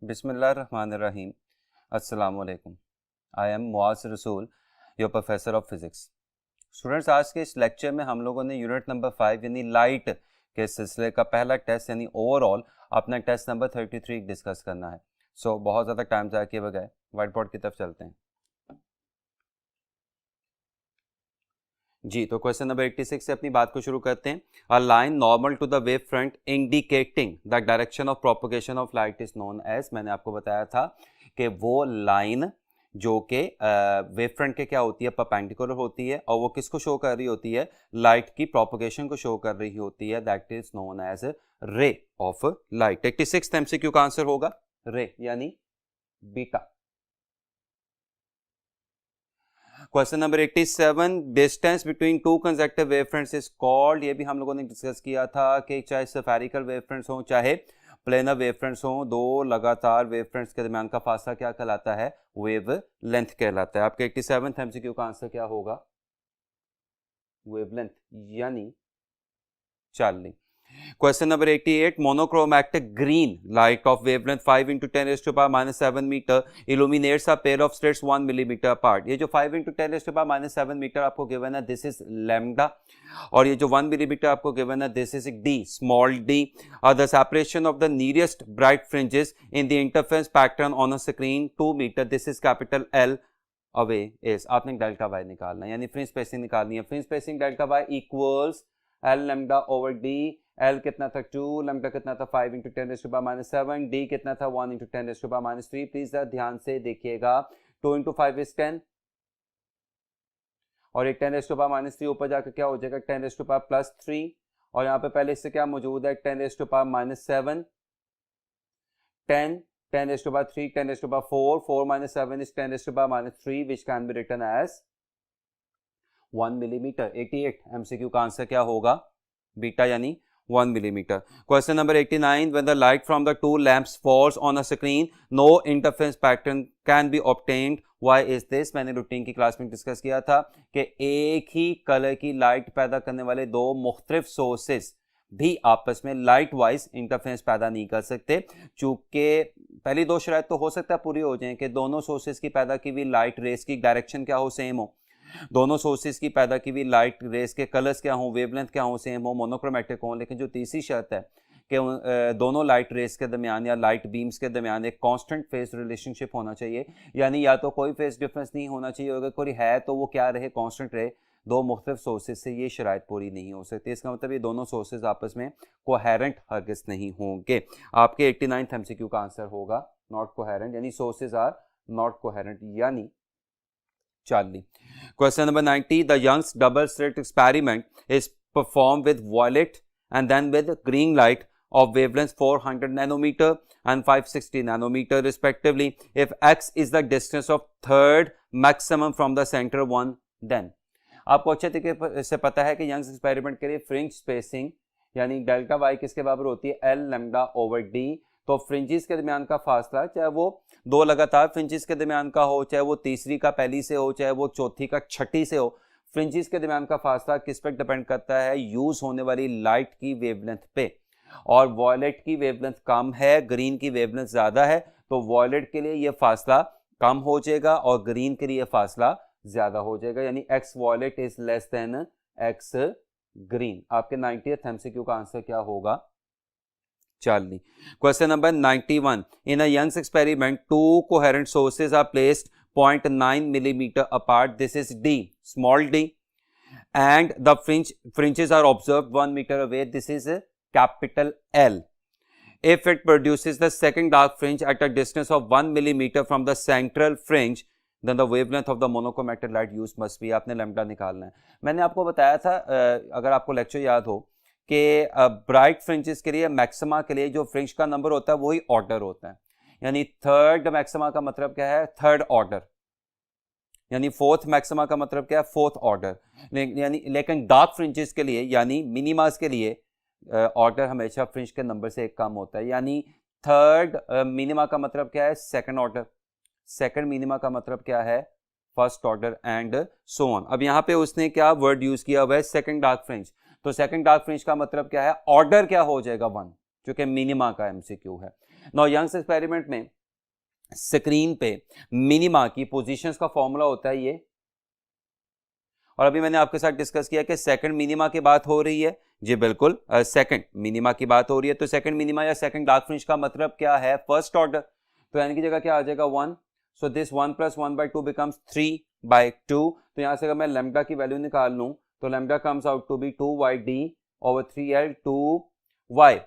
बिस्मिल्लाहिर्रहमानिर्रहीम। अस्सलाम वालेकुम। आई एम मुआज़ रसूल, your professor of physics. Students, आज के इस लेक्चर में हम लोगों ने यूनिट नंबर 5 यानी लाइट के सिलसिले का पहला टेस्ट यानी ओवरऑल अपना टेस्ट नंबर 33 डिस्कस करना है। बहुत ज़्यादा टाइम ज़ाया किए बगैर वाइट बोर्ड की तरफ चलते हैं। जी, तो क्वेश्चन नंबर 86 से अपनी बात को शुरू करते हैं। A line normal to the wave front indicating the direction of propagation of light is known as. मैंने आपको बताया था कि वो लाइन जो कि वेव फ्रंट के क्या होती है, परपेंडिकुलर होती है और वो किसको शो कर रही होती है, लाइट की प्रोपगेशन को शो कर रही होती है, that is known as ray of light. 86 MCQ का आंसर होगा रे यानी beta. Question number 87, distance between two consecutive wave fronts is called. ये भी हम लोगों ने डिस्कस किया था कि चाहे स्फेरिकल वेव फ्रंट्स हो चाहे प्लेनर वेव फ्रंट्स हो, दो लगातार वेव फ्रंट्स के दरमियान का फासला क्या कहलाता है, वेव लेंथ कहलाता है। आपके 87 एमसीक्यू का आंसर क्या होगा, वेवलेंथ यानी Charlie. Question number 88, monochromatic green light of wavelength 5 into 10 raised to power minus 7 meter illuminates a pair of slits 1 millimeter apart. ये जो 5 into 10 raised to power minus 7 meter आपको given है, this is lambda, और ये जो 1 millimeter आपको given है, this is d, small d. The separation of the nearest bright fringes in the interference pattern on a screen 2 meter, this is capital L. away is, आपने delta y निकालना है यानी fringe spacing निकालनी है। Fringe spacing delta y equals L lambda over D। L कितना था 2, lambda कितना था 5 into 10 raise to power minus 7, D कितना था 1 into 10 raise to power minus 3। Please ध्यान से देखिएगा, 2 इंटू 5 इज 10 और ये 10 रेज़ टू पावर माइनस 3 ऊपर जाकर क्या हो जाएगा 10 रेज़ टू पावर प्लस 3, और यहाँ पे पहले इससे क्या मौजूद है 10 raise to power minus 7, 10 10 raise to power 3, 10 raise to power 4, 4 minus 7 is 10 raised to power minus 3, which can be written as 1 millimeter। 88 MCQ का आंसर क्या होगा, बीटा यानी 1 millimeter। Question number 89, when the light from the two lamps falls on a screen, no interference pattern can be obtained. Why is this? मैंने routine की class में discuss किया था कि एक ही कलर की लाइट पैदा करने वाले दो मुख्तलिफ सोर्सेस भी आपस में लाइट वाइज इंटरफेरेंस पैदा नहीं कर सकते। चूंकि पहली दो शराइत तो हो सकता है पूरी हो जाएं कि दोनों सोर्सेज की पैदा की हुई लाइट रेस की डायरेक्शन क्या हो, सेम हो, दोनों सोर्सेज की पैदा की हुई लाइट रेस के कलर्स क्या हो, वेवलेंथ क्या हो, सेम हो, मोनोक्रोमेटिक हो। लेकिन जो तीसरी शर्त है कि दोनों लाइट रेस के दरमियान या लाइट बीम्स के दरमियान एक कांस्टेंट फेज रिलेशनशिप होना चाहिए, यानी या तो कोई फेज डिफरेंस नहीं होना चाहिए, अगर कोई है तो वो क्या रहे, कांस्टेंट रहे। दो मुख्तलिफ सोर्सेज से ये शराइत पूरी नहीं हो सकती। इसका मतलब ये दोनों सोर्सेज आपस में कोहेरेंट हरगिज़ नहीं होंगे। आपके 89 एमसीक्यू का आंसर होगा नॉट कोहेरेंट यानी सोर्सेज आर नॉट कोहेरेंट यानी Charlie. Question number 90, the Young's double slit experiment is perform with violet and then with green light of wavelengths 400 nanometer and 560 nanometer respectively. If x is the distance of third maximum from the center one, then आपको अच्छे तरीके से पता है कि Young's experiment के लिए fringe spacing यानी डेल्टा वाई किसके बराबर होती है, एल लैम्डा ओवर डी। तो फ्रिंजेस के दरमियान का फासला चाहे वो दो लगातार फ्रिंजेस के दरमियान का हो, चाहे वो तीसरी का पहली से हो, चाहे वो चौथी का छठी से हो, फ्रिंजेस के दरमियान का फासला किस पर डिपेंड करता है, यूज होने वाली लाइट की वेवलेंथ पे। और वॉयलेट की वेवलेंथ कम है, ग्रीन की वेवलेंथ ज्यादा है, तो वॉयलेट के लिए ये फासला कम हो जाएगा और ग्रीन के लिए फासला ज्यादा हो जाएगा, यानी x violet is less than x green. आपके 90th एमसीक्यू का आंसर क्या होगा, Charlie. Question number 91, in a Young's experiment two coherent sources are placed 0.9 millimeter apart, this is D, small d, and the fringes are observed 1 meter away, this is capital L. If it produces the second dark fringe at a distance of 1 millimeter from the central fringe, then the wavelength of the monochromatic light used must be, आपने lambda निकालना है। मैंने आपको बताया था, अगर आपको lecture याद हो, कि ब्राइट फ्रिंजेस के लिए मैक्सिमा के लिए जो फ्रिंज का नंबर होता है वही ऑर्डर होता है, यानी थर्ड मैक्सिमा का मतलब क्या है, थर्ड ऑर्डर, यानी फोर्थ मैक्सिमा का मतलब क्या है, फोर्थ ऑर्डर। यानी लेकिन डार्क फ्रिंजेस के लिए यानी मिनिमास के लिए ऑर्डर हमेशा फ्रिंज के नंबर से एक कम होता है, यानी थर्ड मिनिमा का मतलब क्या है, सेकंड ऑर्डर, सेकंड मिनिमा का मतलब क्या है, first order, and so on. अब यहाँ पे उसने क्या वर्ड यूज किया हुआ है, सेकंड डार्क फ्रिंज, तो सेकंड डार्क फ्रिंज का मतलब क्या है, ऑर्डर क्या हो जाएगा 1, जो कि मिनिमा का एमसीक्यू है। नाउ यंग्स एक्सपेरिमेंट में स्क्रीन पे मिनिमा की पोजीशंस का फॉर्मूला होता है ये, और अभी मैंने आपके साथ डिस्कस किया कि सेकंड मिनिमा की बात हो रही है। जी बिल्कुल, सेकंड मिनिमा की बात हो रही है, तो सेकंड मिनिमा या सेकंड डार्क फ्रिंज का मतलब क्या है, फर्स्ट ऑर्डर। तो यानी की जगह क्या आ जाएगा 1, सो दिस 1 + 1/2 बिकम्स 3/2। तो यहां से अगर मैं लैम्डा की वैल्यू निकाल लूं तो lambda comes out to be 2/d/3L2y।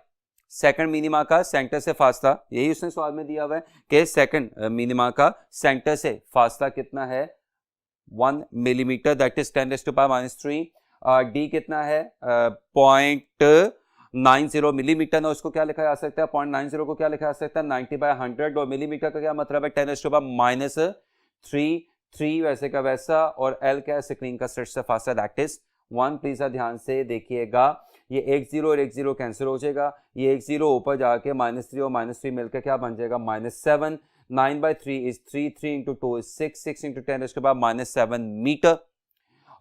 Second minima का सेंटर से फासला, यही उसने सवाल में दिया हुआ है कि सेकंड मिनिमा का सेंटर से फासला कितना है, 1 मिलीमीटर, दैट इज 10⁻³ डी कितना है 0.90 मिलीमीटर ना, उसको क्या लिखा जा सकता है 0.90 को क्या लिखा जा सकता है 90/100, और मिलीमीटर का क्या मतलब है 10⁻³ 3 वैसे का वैसा, और एल क्या है स्क्रीन का स्लिट से फासला दैट इज 1। प्लीज ध्यान से देखिएगा, ये 1 0 और 1 0 कैंसिल हो जाएगा, ये 1 0 ऊपर जाके -3 और -3 मिलकर क्या बन जाएगा -7। 9/3 इज 3, 3 × 2 इज 6, 6 × 10⁻⁻7 मीटर।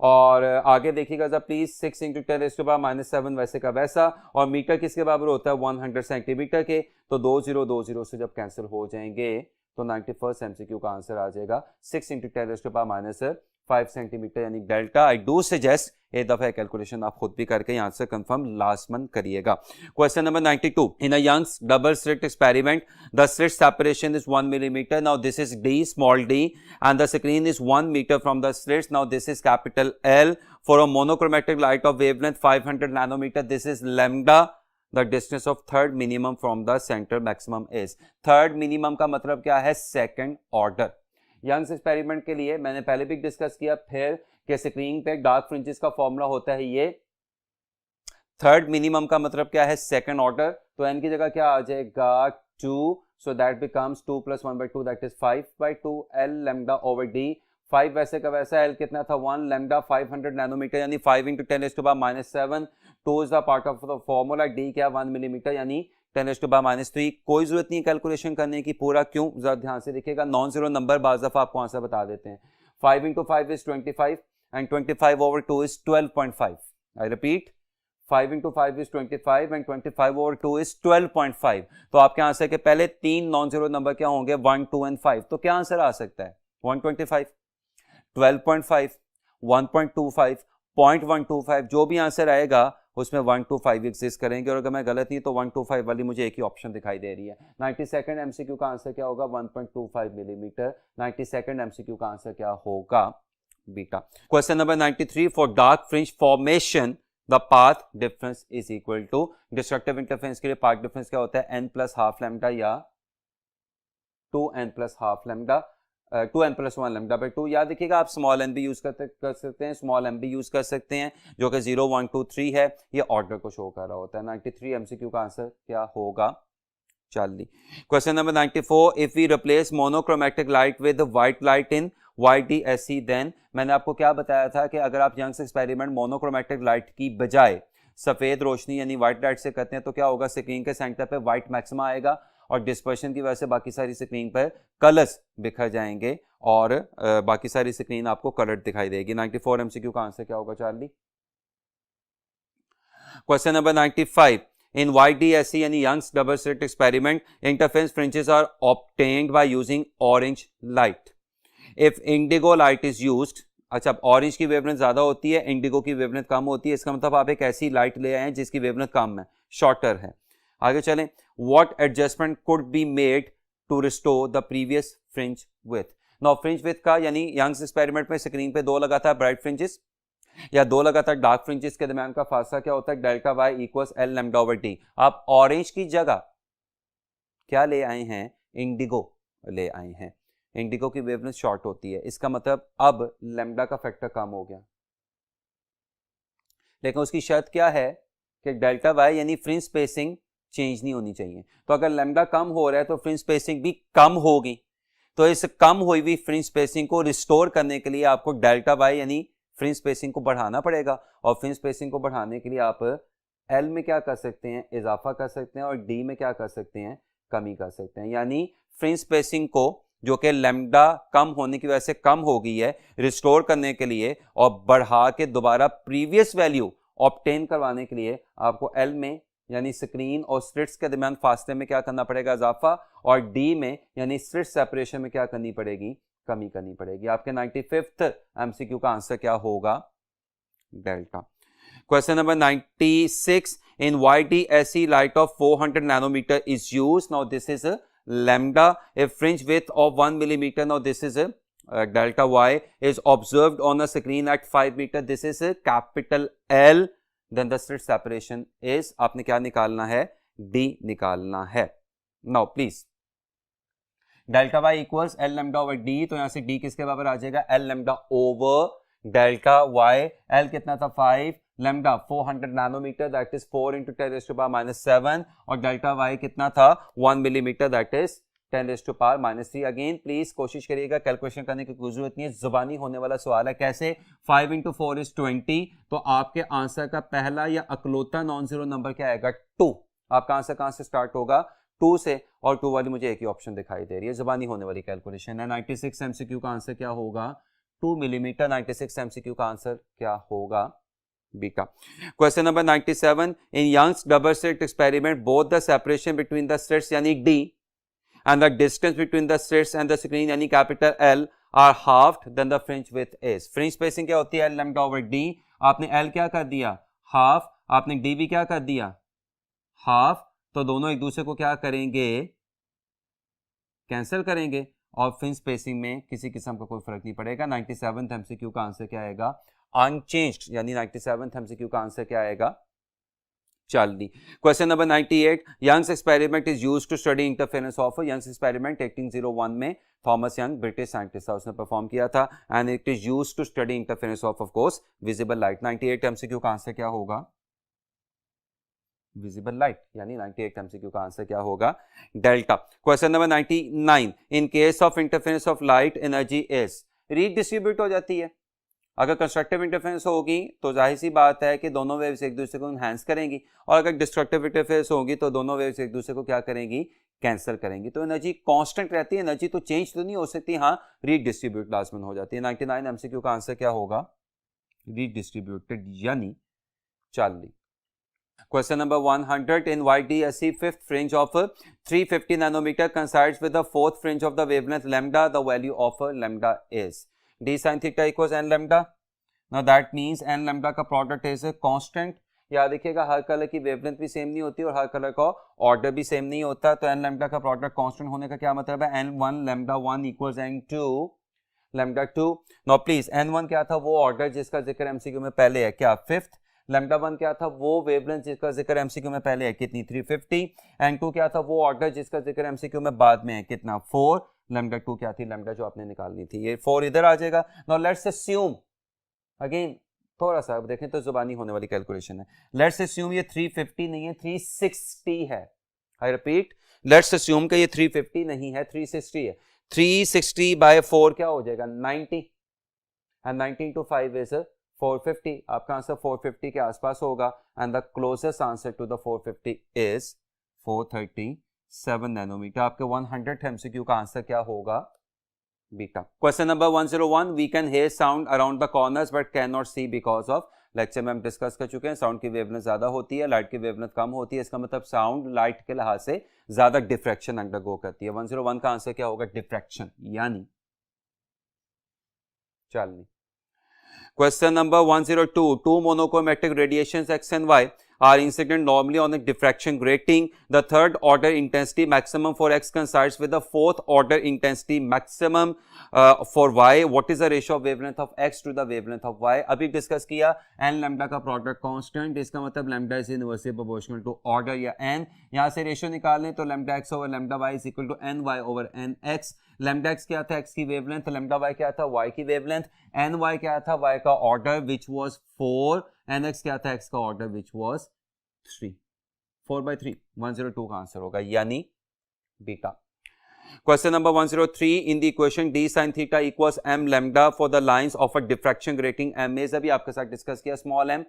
और आगे देखिएगा जब प्लीज, 6 × 10⁻⁻7 वैसे का वैसा, और मीटर किसके बराबर होता है 100 सेंटीमीटर के। तो 2 0 से जब कैंसिल हो जाएंगे तो 91st MCQ का आंसर आ जाएगा 6 × 10⁻5 सेंटीमीटर यानी डेल्टा। आई डू सजेस्ट एक दफा कैलकुलेशन आप खुद भी करके यहाँ से कंफर्म लाजमन करिएगा। Question number 92, in a Young's double slit experiment the slit separation is 1 millimetre. Now this is d, small d, and the screen is 1 meter from the slits. Now this is capital L. For a monochromatic light of wavelength 500 nanometer, this is lambda. The distance of third minimum from the center maximum is. Third minimum का मतलब क्या है, second order. Young's experiment के लिए मैंने पहले भी discuss किया फिर कि स्क्रीन पे डार्क फ्रिंजेस का फॉर्मूला होता है ये, थर्ड मिनिमम का मतलब क्या है सेकंड ऑर्डर। तो n की जगह क्या आ जाएगा 2, so that becomes 2 + 1/2 that is 5/2 L λ/d। 5 वैसे का वैसा, L कितना था 1, लैम्डा 500 नैनोमीटर यानी 5 × 10⁻⁻7। 2 is the part of the formula, d क्या 1 मिलीमीटर यानी 10⁻⁻3। कोई जरूरत नहीं कैलकुलेशन करने की, पूरा क्यों जरा ध्यान से देखिएगा, नॉन जीरो नंबर बाज़ दफ़ा आपको आंसर बता देते हैं। 5 × 5 is 25 and 25/2 is 12.5. I repeat, 5 × 5 is 25 and 25/2 is 12.5. तो आपके आंसर के पहले 3 नॉन जीरो नंबर क्या होंगे 1, 2 and 5। तो क्या आंसर आ सकता है 125, 12.5, 1.25, 0.125, जो भी आंसर आएगा उसमें 125 एग्जिस्ट करेंगे। और अगर मैं गलत नहीं तो 125 वाली मुझे एक ही ऑप्शन दिखाई दे रही है। 92nd MCQ का आंसर क्या होगा 1.25 मिलीमीटर। 92nd MCQ का आंसर क्या होगा beta. Question number 93, for dark fringe formation the path difference is equal to. Destructive interference के लिए पाथ डिफरेंस क्या होता है n + ½ लैम्डा या 2n + ½ लैम्डा, 2n + 1 λ/2। याद रखिएगा आप स्मॉल n भी यूज कर सकते हैं, स्मॉल m भी यूज कर सकते हैं, जो कि 0, 1, 2, 3 है, ये ऑर्डर को शो कर रहा होता है। 93 MCQ का आंसर क्या होगा Charlie. Question number 94, if we replace monochromatic light with white light in YDSE then. मैंने आपको क्या बताया था कि अगर आप यंग्स एक्सपेरिमेंट मोनोक्रोमेटिक लाइट की बजाय सफेद रोशनी यानी व्हाइट लाइट से करते हैं तो क्या होगा, स्क्रीन के सेंटर पे व्हाइट मैक्सिमा आएगा और डिस्पर्शन की वजह से बाकी सारी स्क्रीन पर कलर्स बिखर जाएंगे और बाकी सारी स्क्रीन आपको कलर्ड दिखाई देगी। 94 MCQ का आंसर क्या होगा Charlie. Question number 95, in YDSE यानी Young's double slit experiment interference fringes are obtained by using orange light. If indigo light is used, अच्छा ऑरेंज की वेवलेंथ ज्यादा होती है, इंडिगो की वेवलेंथ कम होती है, इसका मतलब आप एक ऐसी लाइट ले आए हैं जिसकी वेवलेंथ कम है, शॉर्टर है। आगे चलें, what adjustment could be made to restore the previous fringe width. Now fringe width का यानी यंग्स एक्सपेरिमेंट में स्क्रीन पे 2 लगातार ब्राइट फ्रिंजेस या 2 लगातार डार्क फ्रिंजेस के दरमियान का फासला क्या होता है, डेल्टा y = L λ/d। आप ऑरेंज की जगह क्या ले आए हैं, इंडिगो ले आए हैं। इंडिगो की वेवलेंथ शॉर्ट होती है, इसका मतलब अब लैम्डा का फैक्टर कम हो गया, लेकिन उसकी शर्त क्या है कि डेल्टा y यानी फ्रिंज स्पेसिंग चेंज नहीं होनी चाहिए। तो अगर लैम्डा कम हो रहा है तो फ्रिंज स्पेसिंग भी कम होगी। तो इस कम हुई हुई फ्रिंज स्पेसिंग को रिस्टोर करने के लिए आपको डेल्टा y यानी फ्रिंज स्पेसिंग को बढ़ाना पड़ेगा, और फ्रिंज स्पेसिंग को बढ़ाने के लिए आप L में क्या कर सकते हैं, इजाफा कर सकते हैं, और D में क्या कर सकते हैं, कमी कर सकते हैं। यानी फ्रिंज स्पेसिंग को जो कि लैम्डा कम होने की वजह से कम हो गई है, रिस्टोर करने के लिए और बढ़ा के दोबारा प्रीवियस वैल्यू ऑब्टेन करवाने के लिए आपको L में यानी स्क्रीन और स्लिट्स के दरमियान फासले में क्या करना पड़ेगा, इजाफा, और डी में यानी स्लिट सेपरेशन में क्या करनी पड़ेगी, कमी करनी पड़ेगी। आपके 95th एमसीक्यू का आंसर क्या होगा, delta. Question number 96, in YTSE light of 400 nanometer is used. Now this is a lambda, a fringe width of 1 millimeter. Now this is a delta Y is observed on a screen at 5 meter. This is a capital L. Then the slit separation is, आपने क्या निकालना है, D निकालना है। Now please, delta y equals L lambda over D, तो यहां से D किसके बराबर आ जाएगा, L lambda over delta y. L कितना था 5, lambda 400 nanometre that is 4 into 10 raised to power -7, और डेल्टा वाई कितना था 1 millimetre that is 10 raised to power -3। Again please कोशिश करिएगा, कैलकुलेशन करने की कोई जरूरत नहीं है, जुबानी होने वाला सवाल है। कैसे, 5 into 4 is 20, तो आपके आंसर का पहला या अकलौता नॉन जीरो नंबर क्या आएगा, 2। आपका आंसर कहां से स्टार्ट होगा, 2 से, और 2 वाली मुझे एक ही ऑप्शन दिखाई दे रही है, जुबानी होने वाली कैलकुलेशन है। 96 एमसीक्यू का आंसर क्या होगा, 2 मिलीमीटर। 96 एमसीक्यू का आंसर क्या होगा, beta. Question number 97, in Young's double slit experiment both the separation between the slits यानी d and the distance between the slits and the screen यानी capital L are halved, then the fringe width is. Fringe spacing क्या होती है, L lambda over d. आपने L क्या कर दिया, half, आपने डी भी क्या कर दिया, हाफ, तो दोनों एक दूसरे को क्या करेंगे, कैंसिल करेंगे, और फ्रिंज स्पेसिंग में किसी किस्म का कोई फर्क नहीं पड़ेगा। 97th एमसीक्यू का आंसर क्या आएगा, अनचेंज्ड, यानी 97th एमसीक्यू का आंसर क्या आएगा, Charlie. Question number 98, Young's experiment is used to study interference of, Young's experiment 1801 में थॉमस यंग ब्रिटिश साइंटिस्ट था, उसने परफॉर्म किया था, and it is used to study interference of course visible light. 98 MCQ का answer क्या होगा, visible light, यानी 98 MCQ का आंसर क्या होगा, delta. Question number 99, in case of interference of light energy is redistribute हो जाती है। अगर कंस्ट्रक्टिव इंटरफेरेंस होगी तो जाहिर सी बात है कि दोनों वेव्स एक दूसरे को एनहांस करेंगी, और अगर डिस्ट्रक्टिव इंटरफेरेंस होगी तो दोनों वेव्स एक दूसरे को क्या करेंगी, कैंसिल करेंगी। तो एनर्जी कांस्टेंट रहती है, एनर्जी तो चेंज तो नहीं हो सकती, हाँ रीडिस्ट्रीब्यूट लाजमन हो जाती है। 99 एमसीक्यू का आंसर क्या होगा, रीडिस्ट्रीब्यूटेड, यानी Charlie. Question number 100, in YTSE fifth fringe of 350 nanometer coincides with the fourth fringe of the wavelength lambda. The value of lambda is d sin theta equals n lambda. Now that means n lambda का product is a constant। याद रखिएगा, हर colour की wavelength भी same नहीं होती और हर कलर का ऑर्डर भी सेम नहीं होता, तो n लैम्डा का प्रोडक्ट कांस्टेंट होने का क्या मतलब है, n1 lambda 1 equals n2 lambda 2। No please, n1 क्या था, वो ऑर्डर जिसका जिक्र एमसीक्यू में पहले है, क्या, फिफ्थ। लैम्डा 1 क्या था, वो वेवलेंथ जिसका जिक्र एमसीक्यू में पहले है, कितनी, 350। n2 क्या था, वो ऑर्डर जिसका जिक्र एमसीक्यू में बाद में है, कितना, 4। लैम्डा 2 क्या थी, लैम्डा जो आपने निकालनी थी, ये 4 इधर आ जाएगा। नाउ लेट्स अस्यूम, अगेन थोड़ा सा देखें तो जुबानी होने वाली कैलकुलेशन है। लेट्स अस्यूम ये 350 नहीं है, 360 है। आई रिपीट, लेट्स अस्यूम कि ये 350 नहीं है, 360 है। 360 बाय 4 क्या हो जाएगा, 90, एंड 90 to 5 इज 450। आपका आंसर 450 के आसपास होगा, and the closest answer to the 450 is 437 nanometre. आपके 100 एमसीक्यू का आंसर क्या होगा, beta. Question number 101, we can hear sound around the corners but can not see because of. Lecture में हम डिस्कस कर चुके हैं, साउंड की वेवलेंथ ज्यादा होती है, लाइट की वेवलेंथ कम होती है, इसका मतलब साउंड लाइट के लिहाज से ज्यादा डिफ्रैक्शन अंडरगो करती है। 101 का आंसर क्या होगा, डिफ्रैक्शन, यानी Charlie. Question number 102, two monochromatic radiations X and Y are incident normally on a diffraction grating. The third order intensity maximum for X coincides with the fourth order intensity maximum for Y. What is the ratio of wavelength of X to the wavelength of Y? अभी discuss किया, n lambda का product constant, इसका मतलब lambda is inversely proportional to order या n। यहाँ से ratio निकालें तो lambda x over lambda y is equal to n y over n x. Lambda x क्या था, x की वेवलेंथ, लैम्डा y क्या था, y की वेवलेंथ, एन वाई क्या था, y का order which was 4, n x क्या था, x का ऑर्डर विच वाज 3। 4/3, 102 का आंसर होगा, यानी beta. Question number 103, in the equation d sin theta equals m lambda for the lines of a diffraction grating m is, अभी आपके साथ discuss किया, स्मॉल m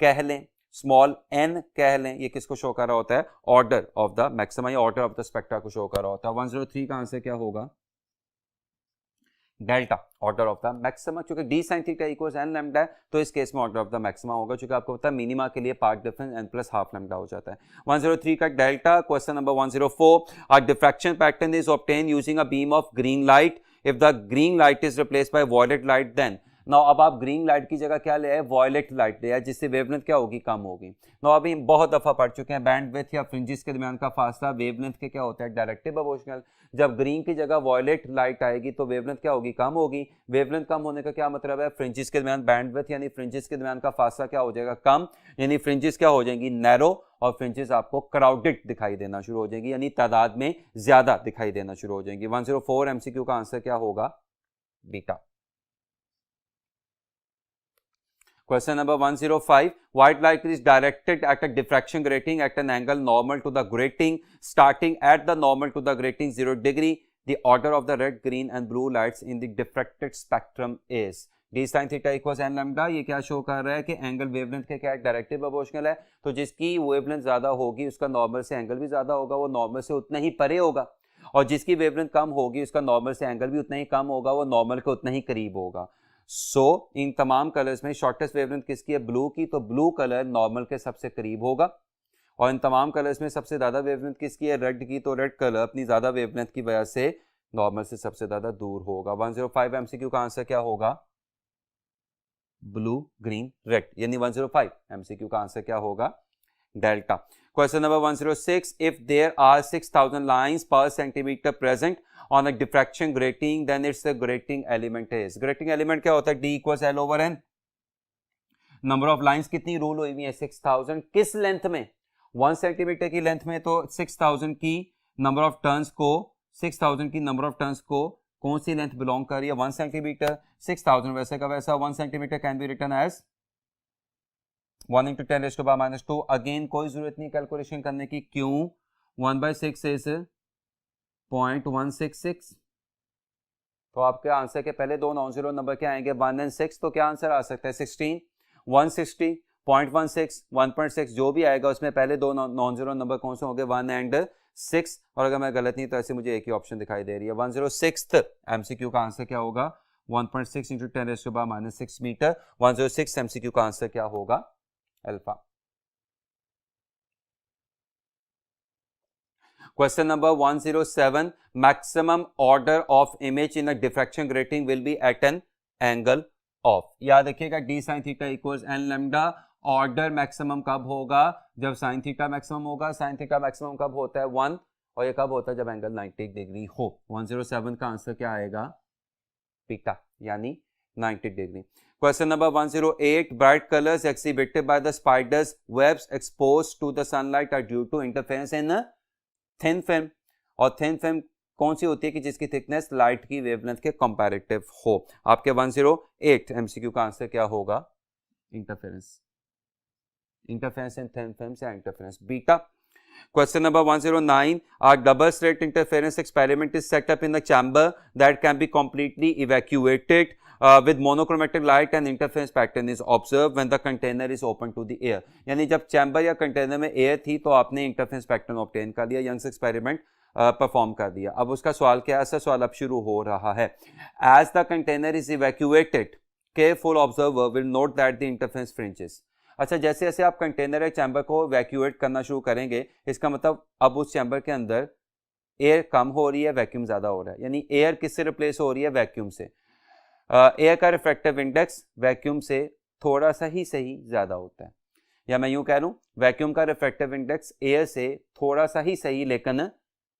कह लें, स्मॉल n कह लें, ये किसको शो कर रहा होता है, ऑर्डर ऑफ द मैक्सिमा या ऑर्डर ऑफ द स्पेक्ट्रा को शो कर रहा होता है। 103 का आंसर क्या होगा, delta order of the maxima, क्योंकि d sine theta equals n lambda है तो इस केस में ऑर्डर ऑफ द मैक्सिमा होगा, क्योंकि आपको पता है मिनिमा के लिए part difference n plus half lambda हो जाता है। 103 का delta. Question number 104, a diffraction pattern is obtain using a beam of green light, if the green light is replaced by violet light then. Now अब आप green light की जगह क्या ले आए, वॉयलेट लाइट ले आए, जिससे वेवलेंथ क्या होगी, कम होगी। नाउ अभी बहुत दफा पढ़ चुके हैं बैंडविड्थ या फ्रिंजेस के दरमियान का फासला वेवलेंथ के क्या होता है, डायरेक्टली प्रोपोर्शनल। जब ग्रीन की जगह वॉयलेट लाइट आएगी तो वेवलेंथ क्या होगी, कम होगी। वेवलेंथ कम होने का क्या मतलब है, फ्रिंजेस के दरमियान बैंडविड्थ यानी फ्रिंजेस के दरमियान का फासला क्या हो जाएगा, कम, यानी फ्रिंजेस क्या हो जाएंगी, नैरो, और फ्रिंजेस आपको क्राउडेड दिखाई देना शुरू हो जाएंगी, यानी तादाद में ज्यादा दिखाई देना शुरू हो जाएंगी। 104 एमसीक्यू का आंसर क्या होगा, beta. Question number 105, white light is directed at a diffraction grating at an angle normal to the grating, starting at the normal to the grating 0 degree. The order of the red, green and blue lights in the diffracted spectrum is d sin theta equals n lambda। ये क्या show कर रहा है कि angle wavelength के क्या directly proportional है, तो जिसकी वेवलेंथ ज्यादा होगी उसका नॉर्मल से एंगल भी ज्यादा होगा, वो नॉर्मल से उतना ही परे होगा, और जिसकी वेवलेंथ कम होगी उसका नॉर्मल से एंगल भी उतना ही कम होगा, वो नॉर्मल के उतना ही करीब होगा। इन तमाम कलर्स में शॉर्टेस्ट वेवलेंथ किसकी है, ब्लू की, तो ब्लू कलर नॉर्मल के सबसे करीब होगा। और इन तमाम कलर्स में सबसे ज्यादा वेवलेंथ किसकी है, रेड की, तो रेड कलर अपनी ज्यादा वेवलेंथ की वजह से नॉर्मल से सबसे ज्यादा दूर होगा। 105 एमसीक्यू का आंसर क्या होगा, ब्लू ग्रीन रेड, यानी 105 एमसीक्यू का आंसर क्या होगा, delta. Question number 106, if there are 6000 lines पर centimetre present on a diffraction grating then its the grating element is। grating element क्या होता है, d equals l over n। Number of lines कितनी rule हुई हुई है, 6000, किस लेंथ में, 1 सेंटीमीटर की लेंथ में, तो 6000 की नंबर ऑफ टर्न्स को, 6000 की नंबर ऑफ टर्न्स को कौन सी लेंथ बिलोंग कर रही है, 1 सेंटीमीटर। 6000 वैसे का वैसा 1 centimetre can be written as 1 into 10 raised to power minus 2। Again कोई जरूरत नहीं कैलकुलेशन करने की, क्यों, 1/6 इज 0.166, तो आपके आंसर के पहले दो नॉन जीरो नंबर क्या आएंगे, 1 और 6, तो क्या आंसर आ सकता है 16, 160, 0.16, 1.6, जो भी आएगा उसमें पहले दो नॉन जीरो नंबर कौन से होंगे, 1 और 6, और अगर मैं गलत नहीं तो ऐसे मुझे एक ही ऑप्शन दिखाई दे रही है। 106 एमसीक्यू का आंसर क्या होगा, 1.6 into 10 raised to power minus 6 metre. 106 MCQ का आंसर क्या होगा, alpha. Question number 107, maximum order of image in a diffraction grating will be at an angle of। याद रखिएगा d sin theta equals n lambda। Order maximum कब होगा, जब sin theta maximum होगा। sin theta maximum कब होता है, 1, और ये कब होता है, जब एंगल 90 डिग्री हो। 107 का आंसर क्या आएगा, बीटा, यानी 90 degree. Question number 108, bright colors exhibited by the spiders webs exposed to the sunlight are due to interference in a thin film. और थिन फिल्म कौन सी होती है कि जिसकी थिकनेस लाइट की वेवलेंथ के कंपैरेटिव हो। आपके 108 एमसीक्यू का आंसर क्या होगा, इंटरफेरेंस। इंटरफेरेंस इन थिन फिल्म या interference, beta. Question number 109, a double slit interference experiment is set up in a chamber that can be completely evacuated with monochromatic light and interference pattern is observed when the container is open to the air। यानी जब chamber या container में air थी तो आपने interference pattern obtain कर लिया, Young's experiment perform कर दिया। अब उसका सवाल क्या है, ऐसा सवाल अब शुरू हो रहा है। As the container is evacuated, careful observer will note that the interference fringes. अच्छा, जैसे जैसे आप कंटेनर या चैम्बर को वैक्यूएट करना शुरू करेंगे, इसका मतलब अब उस चैम्बर के अंदर एयर कम हो रही है, वैक्यूम ज्यादा हो रहा है, यानी एयर किससे रिप्लेस हो रही है, वैक्यूम से। एयर का रिफ्रैक्टिव इंडेक्स वैक्यूम से थोड़ा सा ही सही ज्यादा होता है, या मैं यूं कह लूं वैक्यूम का रिफ्रैक्टिव इंडेक्स एयर से थोड़ा सा ही सही लेकिन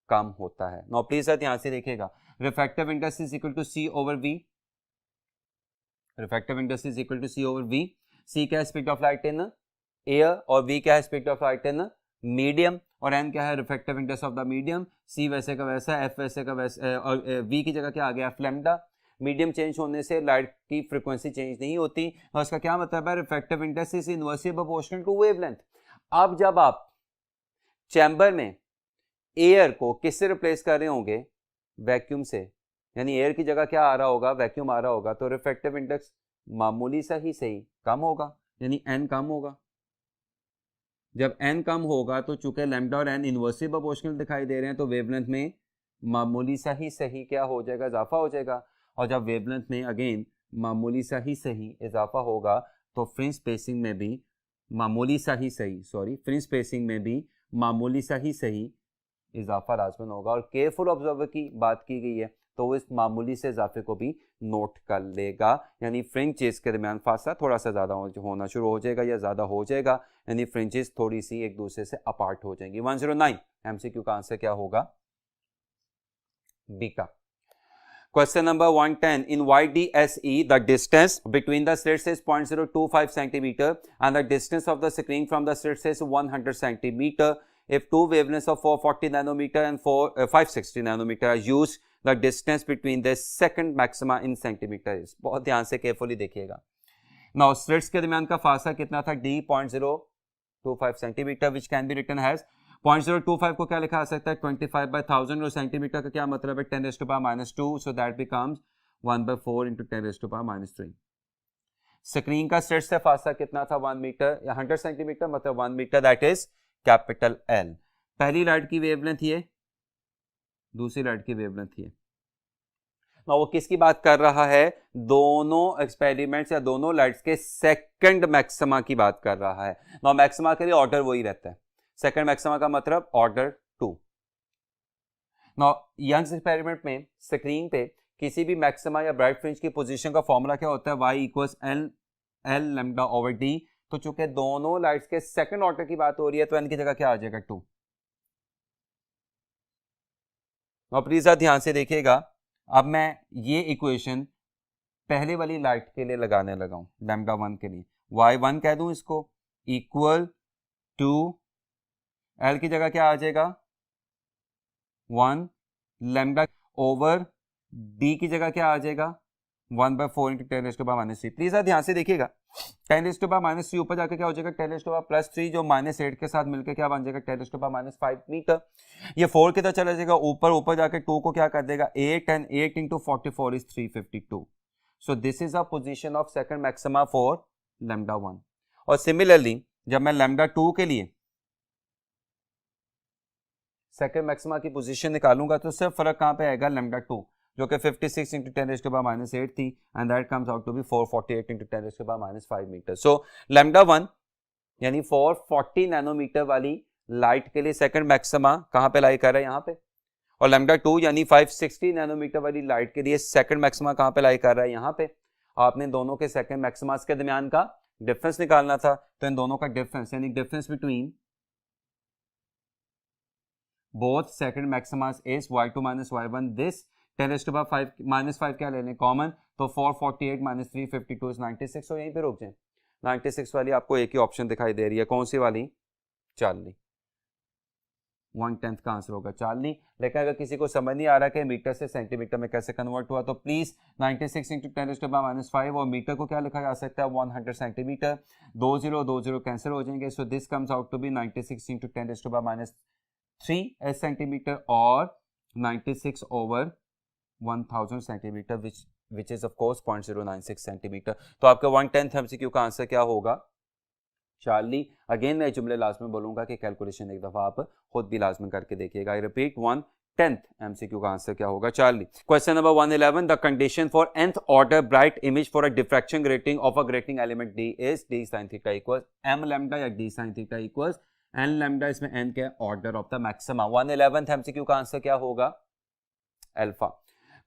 कम होता है। नो प्लीज सर ध्यान से देखिएगा, refractive index is equal to c over v. Refractive index is equal to c over v. C क्या है, speed of light in air, और वी क्या है, speed of light in medium, और n क्या है, refractive index of the medium. C वैसे का वैसा, एफ वैसे का वैसा, और वी की जगह क्या आ गया, एफ लैम्डा। मीडियम चेंज होने से लाइट की फ्रीक्वेंसी चेंज नहीं होती, और इसका क्या मतलब है, refractive index is inversely proportional to wavelength. अब जब आप चैम्बर में एयर को किससे रिप्लेस कर रहे होंगे, वैक्यूम से, यानी एयर की जगह क्या आ रहा होगा, वैक्यूम आ रहा होगा, तो रिफ्रैक्टिव इंडेक्स मामूली सा ही सही कम होगा, यानी एन कम होगा। जब एन कम होगा तो चूंकि लैम्डा और एन इनवर्सली प्रोपोर्शनल दिखाई दे रहे हैं, तो वेवलेंथ में मामूली सा ही सही क्या हो जाएगा, इजाफा हो जाएगा। और जब वेवलेंथ में अगेन मामूली सा ही सही इजाफा होगा तो फ्रिंज स्पेसिंग में भी मामूली सा ही सही फ्रिंज स्पेसिंग में भी मामूली सा ही सही इजाफा लाजमन होगा। और केयरफुल ऑब्जर्वर की बात की गई है तो वो इस मामूली से इजाफे को भी नोट कर लेगा, यानी फ्रिंजेस के दरमियान फासला थोड़ा सा ज़्यादा होना शुरू हो जाएगा या ज़्यादा हो जाएगा, यानी फ्रिंजेस थोड़ी सी एक दूसरे से अपार्ट हो जाएंगी। 109 MCQ का आंसर क्या होगा? बी का। Question number 110. In YDSE, the distance between the slits is 0.025 centimeter and the distance of the screen from the slits is 100 centimeter. If two wavelengths of 440 nanometer and 560 nanometer are used, the distance between the second maxima in centimeter is. बहुत ध्यान से carefully देखिएगा। Now slits के दरमियान का फासला कितना था? D 0.025 centimetre, which can be written as 0.025 को क्या लिखा जा सकता है? 25/1000 और सेंटीमीटर का क्या मतलब है? 10⁻², so that becomes 1/4 into 10⁻³ screen का स्लिट से फासला कितना था? 1 मीटर या 100 सेंटीमीटर, मतलब 1 metre, that is capital L। पहली लाइट की वेवलेंथ ये, दूसरी लाइट की वेवलेंथ ये। ना वो किसकी बात कर रहा है? दोनों एक्सपेरिमेंट्स या दोनों लाइट्स के सेकंड मैक्सिमा की बात कर रहा है। ना मैक्सिमा के लिए ऑर्डर वही रहता है, सेकंड मैक्सिमा का मतलब ऑर्डर 2। ना यंग्स एक्सपेरिमेंट में स्क्रीन पे किसी भी मैक्सिमा या ब्राइट फ्रिंज की पोजीशन का फॉर्मूला क्या होता है? y = L λ/d। तो चूंकि दोनों लाइट्स के सेकंड ऑर्डर की बात हो रही है तो n की जगह क्या आ जाएगा? 2। प्लीज ध्यान से देखिएगा, अब मैं ये इक्वेशन पहले वाली लाइट के लिए लगाने लगा हूं, λ1 के लिए। y1 कह दूं इसको इक्वल टू L की जगह क्या आ जाएगा? 1 लैम्डा ओवर D की जगह क्या आ जाएगा? 1/4 into 10⁻³ प्लीज ध्यान से देखिएगा, 10⁻³ ऊपर जाकर क्या हो जाएगा? 10⁻+3 जो -8 के साथ मिलकर क्या बन जाएगा? 10⁻5 मीटर। ये 4 की तरह चला जाएगा ऊपर जाकर 2 को क्या कर देगा? 8 and 8 into 44 is 352। So this is a position of second maxima for λ1। और सिमिलरली जब मैं λ2 के लिए सेकंड मैक्सिमा की पोजीशन निकालूंगा तो सिर्फ फर्क कहां पे आएगा? λ2 जो कि 56 into 10⁻8 थी and that comes out to be 448 into 10⁻5 metre. So λ1 यानी 440 नैनोमीटर वाली लाइट के लिए सेकंड मैक्सिमा कहां पे लाई कर रहा है? यहाँ पे। और λ2 यानी 560 नैनोमीटर वाली लाइट के लिए सेकंड मैक्सिमा कहां पे लाई कर रहा है? यहाँ पे। आपने दोनों के सेकंड मैक्सिमास के दरमियान का डिफरेंस निकालना था, तो इन दोनों का डिफरेंस यानी difference between both second maximas is y2 minus y1 this 10⁻5 -5 क्या ले लें कॉमन, तो 448 - 352 is 96। तो यहीं पे रुक जाए, 96 वाली आपको एक ही ऑप्शन दिखाई दे रही है, कौन सी वाली? चार्ली। 1/10 का आंसर होगा चार्ली। लेकिन अगर किसी को समझ नहीं आ रहा कि मीटर से सेंटीमीटर में कैसे कन्वर्ट हुआ तो प्लीज 96 into 10⁻5 और मीटर को क्या लिखा जा सकता है? 100 सेंटीमीटर। 20 कैंसिल हो जाएंगे, so this comes out to be 96 into 10⁻3 centimetre और 96 over 1000 centimetre which is of course 0.096 centimetre. तो आपका 1/10 MCQ का आंसर क्या होगा? चार्ली। अगेन मैं जुमले लाजमी बोलूंगा कि कैलकुलेशन एक दफा आप खुद भी लाजमी करके देखिएगा। आई रिपीट, 1/10 MCQ का आंसर क्या होगा? Charlie. Question number 111, the condition for nth order bright image for a diffraction grating of a grating element d is d sin theta equals m lambda या d sin theta equals n lambda। इसमें n क्या है? Order of the maxima. 111th MCQ का answer क्या होगा? Alpha.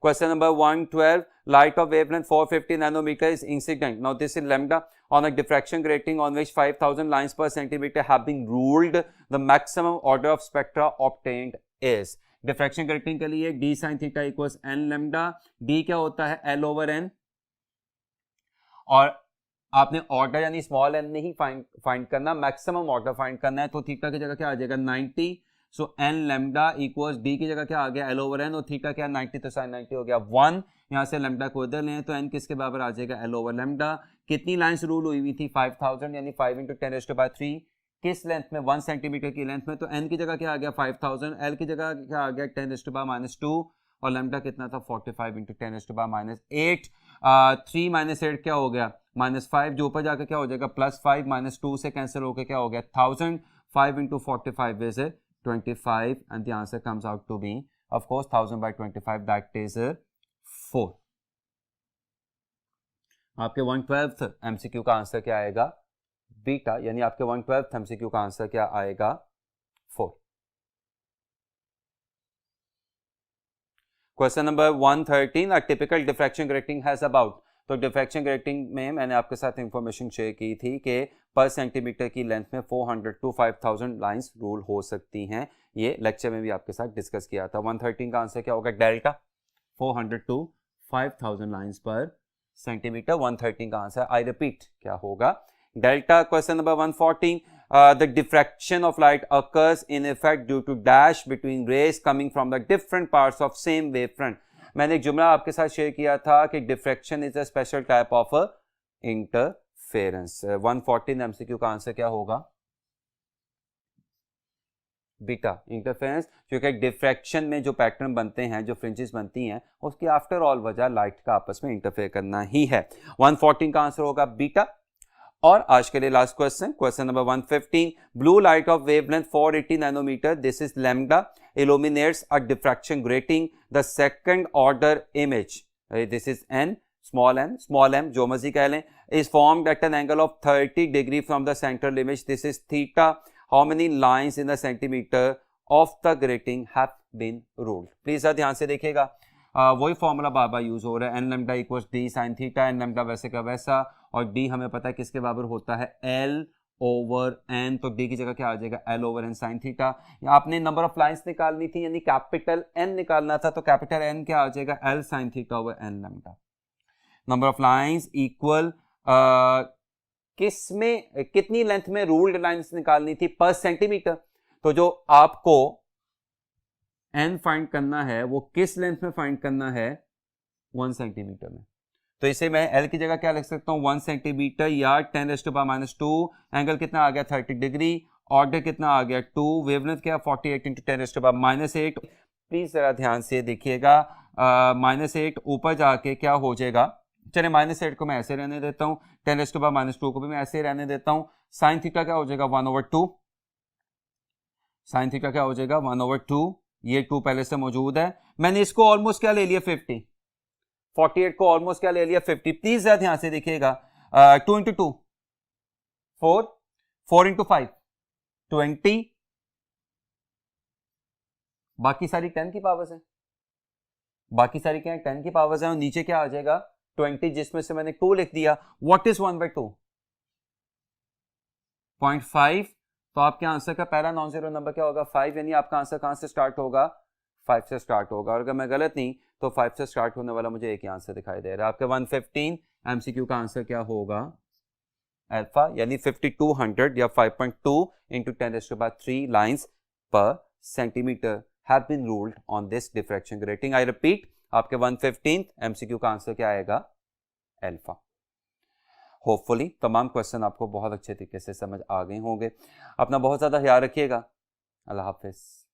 Question number 112, light of wavelength 450 nanometer is incident. Now this is lambda on a diffraction grating on which 5000 lines per centimeter have been ruled. The maximum order of spectra obtained is. Diffraction grating के लिए d sin theta equals n lambda, d क्या होता है? l over n, और आपने order यानी small n नहीं find करना, मैक्सिमम ऑर्डर फाइंड करना है, तो थीटा की जगह क्या आ जाएगा? 90। सो n लैम्डा इक्वल्स d की जगह क्या आ गया? l over n, और थीटा क्या? 90, तो sin 90 हो गया 1। यहाँ से लैम्डा को इधर लें तो n किसके बराबर आ जाएगा? l over lambda. कितनी लाइंस रूल हुई थी? 5000 यानी 5 into 10⁻3 किस लेंथ में? 1 सेंटीमीटर की लेंथ में। तो n की जगह क्या आ गया? 5000, l की जगह क्या आ गया? 10⁻2 और लैम्डा कितना था? 45 into 10⁻8। 3 - 8 क्या हो गया? -5, जो ऊपर जाकर क्या हो जाएगा? +5 - 2 से कैंसिल होकर क्या हो गया? 1000। 5 into 45 is 25 and the answer comes out to be of course 1000 by 25, that is 4। आपके 1/12 MCQ का आंसर क्या आएगा? बीटा, यानी आपके 1/12 MCQ का आंसर क्या आएगा? 4। Question number 113, a typical diffraction grating has about. तो डिफ्रैक्शन ग्रेटिंग में मैंने आपके साथ इंफॉर्मेशन शेयर की थी कि पर सेंटीमीटर की लेंथ में 400 to 5000 लाइंस रूल हो सकती हैं। ये लेक्चर में भी आपके साथ डिस्कस किया था। 113 का आंसर क्या होगा? डेल्टा, 400 to 5000 लाइंस पर सेंटीमीटर। 113 का आंसर, आई रिपीट, क्या होगा? Delta. Question number 114, the diffraction of light occurs in effect due to dash between rays coming from the different parts of same wavefront। मैंने एक जुमला आपके साथ शेयर किया था कि diffraction is a special type of interference. 114 MCQ का answer क्या होगा? बीटा, इंटरफेरेंस, क्योंकि डिफ्रैक्शन में जो पैटर्न बनते हैं, जो फ्रिंजेस बनती हैं, उसकी आफ्टर ऑल वजह लाइट का आपस में इंटरफेयर करना ही है। 114 का आंसर होगा बीटा। और आज के लिए last question, question number 115, blue light of wavelength 480 nanometre, this is lambda, illuminates a diffraction grating, the second order image, this is n, small m जो मर्जी कह लें, is formed at an angle of 30 degree from the central image, this is theta, how many lines in a centimeter of the grating have been ruled। Please ध्यान से देखिएगा, वही formula bar बार use हो रहा है, n lambda equals d sine theta, n lambda वैसे का वैसा, और डी हमें पता है किसके बराबर होता है? एल ओवर एन, तो डी की जगह क्या आ जाएगा? L over n sine theta. आपने नंबर ऑफ लाइंस निकालनी थी, यानी कैपिटल एन निकालना था, तो कैपिटल एन क्या आ जाएगा? L sine theta over n lambda. Number of lines equal किस में, कितनी लेंथ में रूल्ड लाइंस निकालनी थी? पर सेंटीमीटर। तो जो आपको एन फाइंड करना है वो किस लेंथ में फाइंड करना है? 1 सेंटीमीटर में। तो इसे मैं एल की जगह क्या लिख सकता हूँ? 1 सेंटीमीटर या 10⁻²। एंगल कितना आ गया? 30 डिग्री। ऑर्डर कितना आ गया? 2। वेवलेंथ क्या? 48 × 10⁻⁸। प्लीज जरा ध्यान से देखिएगा, -8 ऊपर जाके क्या हो जाएगा? चलिए -8 को मैं ऐसे रहने देता हूँ, 10⁻² को भी मैं ऐसे रहने देता हूँ। साइन थीटा क्या हो जाएगा? 1/2। साइन थीटा क्या हो जाएगा? 1/2। ये 2 पहले से मौजूद है। मैंने इसको ऑलमोस्ट क्या ले लिया? 50। 48 को ऑलमोस्ट क्या ले लिया? 50। प्लीज जरा ध्यान से देखिएगा, 2 × 2 4, 4 × 5 20, बाकी सारी 10 की पावर्स हैं, बाकी सारी क्या है? 10 की पावर्स हैं, और नीचे क्या आ जाएगा? 20, जिसमें से मैंने 2 लिख दिया। What is 1/2? 0.5। तो आपके आंसर का पहला नॉन जीरो नंबर क्या होगा? 5, यानी आपका आंसर कहां से स्टार्ट होगा? 5 से स्टार्ट होगा। और अगर मैं गलत नहीं तो 5 से स्टार्ट होने वाला मुझे एक ही आंसर दिखाई दे रहा है। आपके 115 MCQ का आंसर क्या होगा? अल्फा, यानी 5200 या 5.2 × 10⁻³ लाइंस पर centimetre have been ruled on this diffraction grating. I repeat, आपके 115 MCQ का आंसर क्या आएगा? अल्फा। होपफुली तमाम क्वेश्चन आपको बहुत अच्छे तरीके से समझ आ गए होंगे। अपना बहुत ज़्यादा ख्याल रखिएगा। अल्लाह हाफिज़।